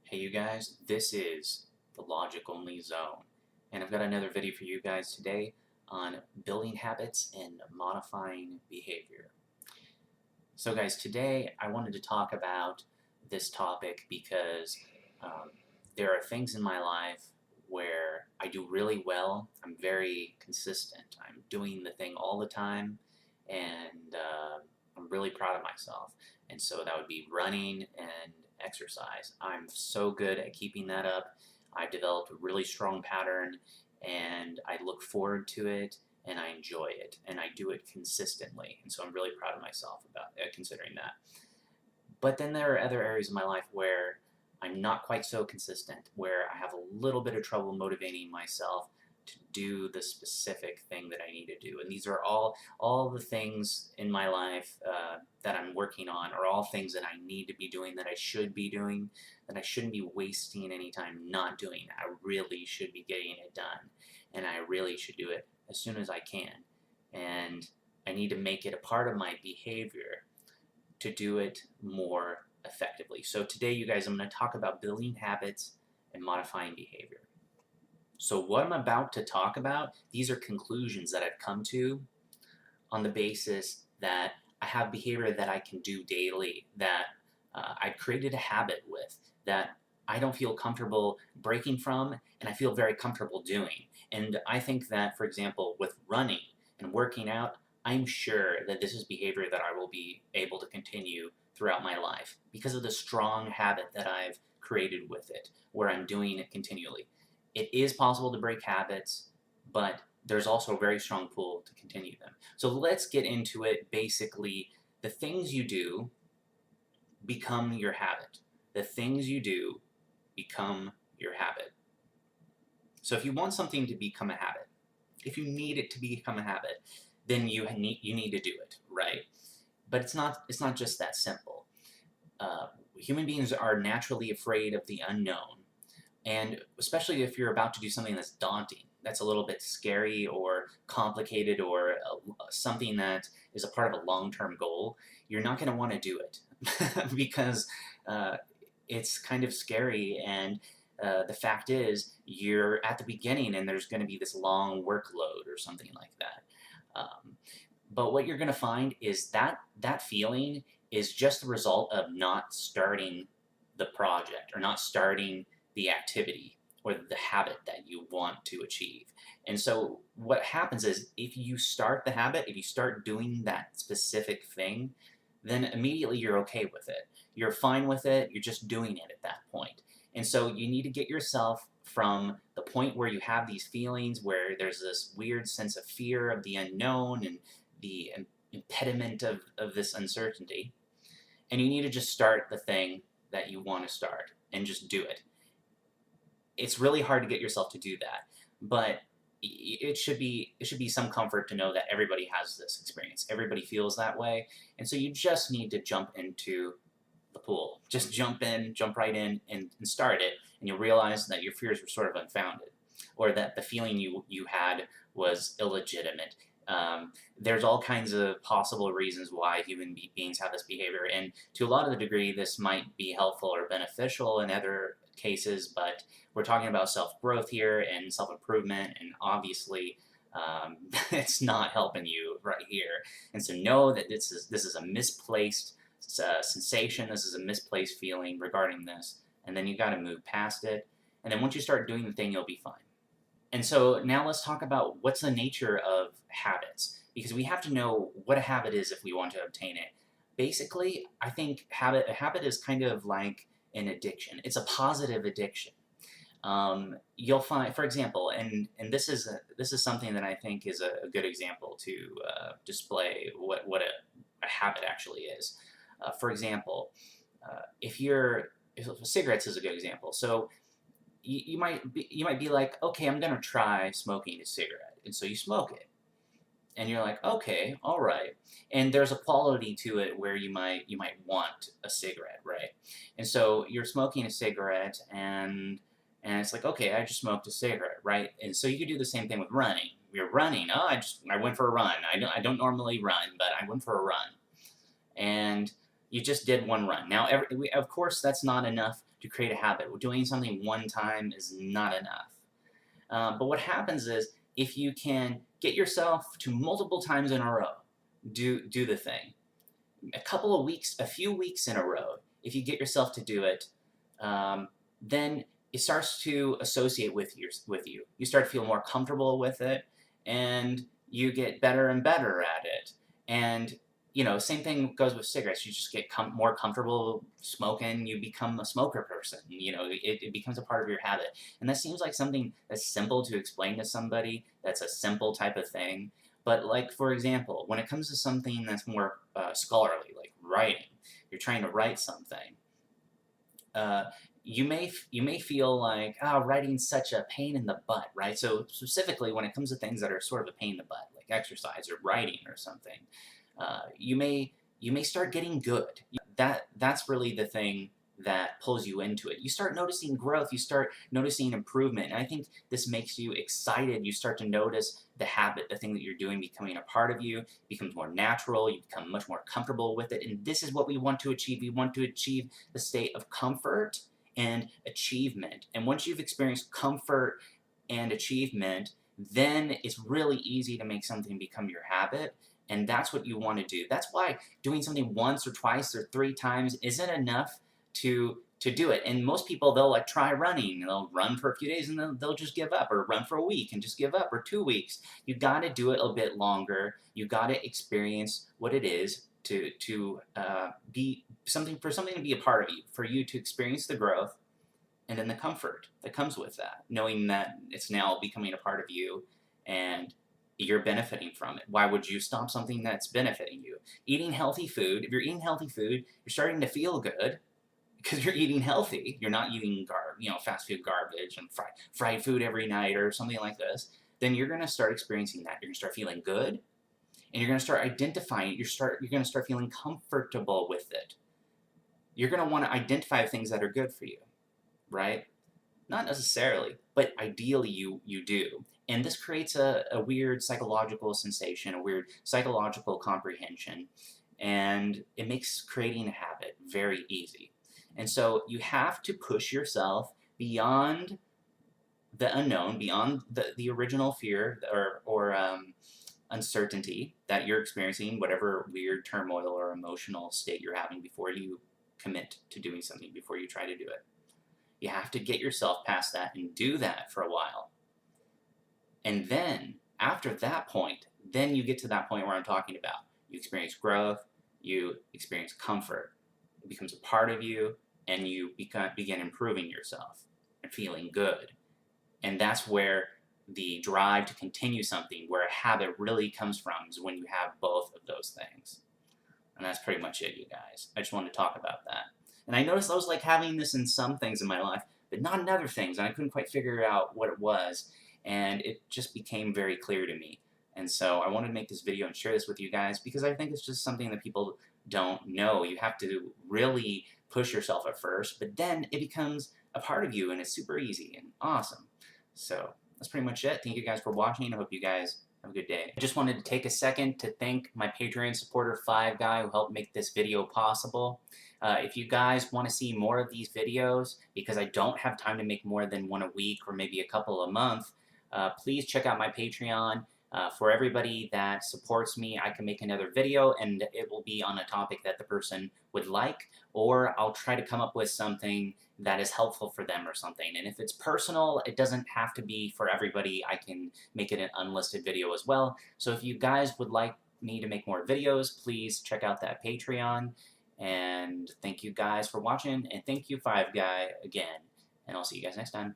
Hey you guys, this is the Logic Only Zone, and I've got another video for you guys today on building habits and modifying behavior. So guys, today I wanted to talk about this topic because um, there are things in my life where I do really well. I'm very consistent. I'm doing the thing all the time, and I'm really proud of myself. And so that would be running and exercise. I'm so good at keeping that up. I've developed a really strong pattern, and I look forward to it, and I enjoy it, and I do it consistently. And so I'm really proud of myself about considering that. But then there are other areas of my life where I'm not quite so consistent, where I have a little bit of trouble motivating myself to do the specific thing that I need to do. And these are all the things in my life that I'm working on, are all things that I need to be doing, that I should be doing, that I shouldn't be wasting any time not doing. I really should be getting it done, and I really should do it as soon as I can. And I need to make it a part of my behavior to do it more effectively. So today, you guys, I'm going to talk about building habits and modifying behavior. So what I'm about to talk about, these are conclusions that I've come to on the basis that I have behavior that I can do daily, that I've created a habit with, that I don't feel comfortable breaking from, and I feel very comfortable doing. And I think that, for example, with running and working out, I'm sure that this is behavior that I will be able to continue throughout my life because of the strong habit that I've created with it, where I'm doing it continually. It is possible to break habits, but there's also a very strong pull to continue them. So let's get into it. Basically, the things you do become your habit. The things you do become your habit. So if you want something to become a habit, if you need it to become a habit, then you need to do it, right? But it's not just that simple. Human beings are naturally afraid of the unknown, and especially if you're about to do something that's daunting, that's a little bit scary or complicated, or something that is a part of a long-term goal, you're not going to want to do it because it's kind of scary, and the fact is you're at the beginning and there's going to be this long workload or something like that. But what you're going to find is that that feeling is just the result of not starting the project, or not starting the activity or the habit that you want to achieve. And so what happens is, if you start the habit, if you start doing that specific thing, then immediately you're okay with it. You're fine with it, you're just doing it at that point. And so you need to get yourself from the point where you have these feelings, where there's this weird sense of fear of the unknown and the impediment of this uncertainty, and you need to just start the thing that you want to start and just do it. It's really hard to get yourself to do that, but it should be some comfort to know that everybody has this experience. Everybody feels that way, and so you just need to jump into the pool. Just jump in, jump right in, and start it, and you'll realize that your fears were sort of unfounded, or that the feeling you had was illegitimate. There's all kinds of possible reasons why human beings have this behavior, and to a lot of the degree, this might be helpful or beneficial in other cases, but we're talking about self-growth here and self-improvement, and obviously it's not helping you right here. And so know that this is a misplaced sensation, this is a misplaced feeling regarding this, and then you got to move past it, and then once you start doing the thing, you'll be fine. And so now let's talk about what's the nature of habits, because we have to know what a habit is if we want to obtain it. Basically, I think a habit is kind of like an addiction. It's a positive addiction. You'll find, for example, and this is something that I think is a good example to display what a habit actually is. For example, if cigarettes is a good example. So you might be like, okay, I'm gonna try smoking a cigarette, and so you smoke it, and you're like, okay, all right, and there's a quality to it where you might want a cigarette, right? And so you're smoking a cigarette, and it's like, okay, I just smoked a cigarette, right? And so you could do the same thing with running. You're running. Oh, I went for a run. I don't normally run, but I went for a run, and you just did one run. Now, of course, that's not enough to create a habit. Doing something one time is not enough. But what happens is, if you can get yourself to multiple times in a row, do the thing. A few weeks in a row, if you get yourself to do it, then it starts to associate with you. You start to feel more comfortable with it, and you get better and better at it. And you know, same thing goes with cigarettes. You just get more comfortable smoking. You become a smoker person. You know, it becomes a part of your habit. And that seems like something that's simple to explain to somebody. That's a simple type of thing. But like, for example, when it comes to something that's more scholarly, like writing, you're trying to write something. You may feel like, oh, writing's such a pain in the butt, right? So specifically when it comes to things that are sort of a pain in the butt, like exercise or writing or something, you may start getting good. That's really the thing that pulls you into it. You start noticing growth, you start noticing improvement, and I think this makes you excited. You start to notice the habit, the thing that you're doing becoming a part of you, becomes more natural, you become much more comfortable with it, and this is what we want to achieve. We want to achieve the state of comfort and achievement. And once you've experienced comfort and achievement, then it's really easy to make something become your habit. And that's what you want to do. That's why doing something once or twice or 3 times isn't enough to do it. And most people, they'll like try running. They'll run for a few days and then they'll just give up, or run for a week and just give up, or 2 weeks. You got to do it a bit longer. You got to experience what it is to be something, for something to be a part of you, for you to experience the growth and then the comfort that comes with that, knowing that it's now becoming a part of you and you're benefiting from it. Why would you stop something that's benefiting you? Eating healthy food, if you're eating healthy food, you're starting to feel good because you're eating healthy. You're not eating fast food garbage and fried food every night or something like this. Then you're going to start experiencing that. You're going to start feeling good, and you're going to start identifying it. You're going to start feeling comfortable with it. You're going to want to identify things that are good for you, right? Not necessarily, but ideally you do. And this creates a weird psychological sensation, a weird psychological comprehension, and it makes creating a habit very easy. And so you have to push yourself beyond the unknown, beyond the original fear or uncertainty that you're experiencing, whatever weird turmoil or emotional state you're having before you commit to doing something, before you try to do it. You have to get yourself past that and do that for a while. And then, after that point, then you get to that point where I'm talking about. You experience growth, you experience comfort. It becomes a part of you, and you begin improving yourself and feeling good. And that's where the drive to continue something, where a habit really comes from, is when you have both of those things. And that's pretty much it, you guys. I just wanted to talk about that. And I noticed I was like having this in some things in my life, but not in other things, and I couldn't quite figure out what it was. And it just became very clear to me. And so I wanted to make this video and share this with you guys because I think it's just something that people don't know. You have to really push yourself at first, but then it becomes a part of you and it's super easy and awesome. So that's pretty much it. Thank you guys for watching. I hope you guys have a good day. I just wanted to take a second to thank my Patreon supporter, Five Guy, who helped make this video possible. If you guys want to see more of these videos, because I don't have time to make more than one a week or maybe a couple a month, please check out my Patreon. For everybody that supports me, I can make another video and it will be on a topic that the person would like, or I'll try to come up with something that is helpful for them or something. And if it's personal, it doesn't have to be for everybody. I can make it an unlisted video as well. So if you guys would like me to make more videos, please check out that Patreon. And thank you guys for watching, and thank you, Five Guy, again. And I'll see you guys next time.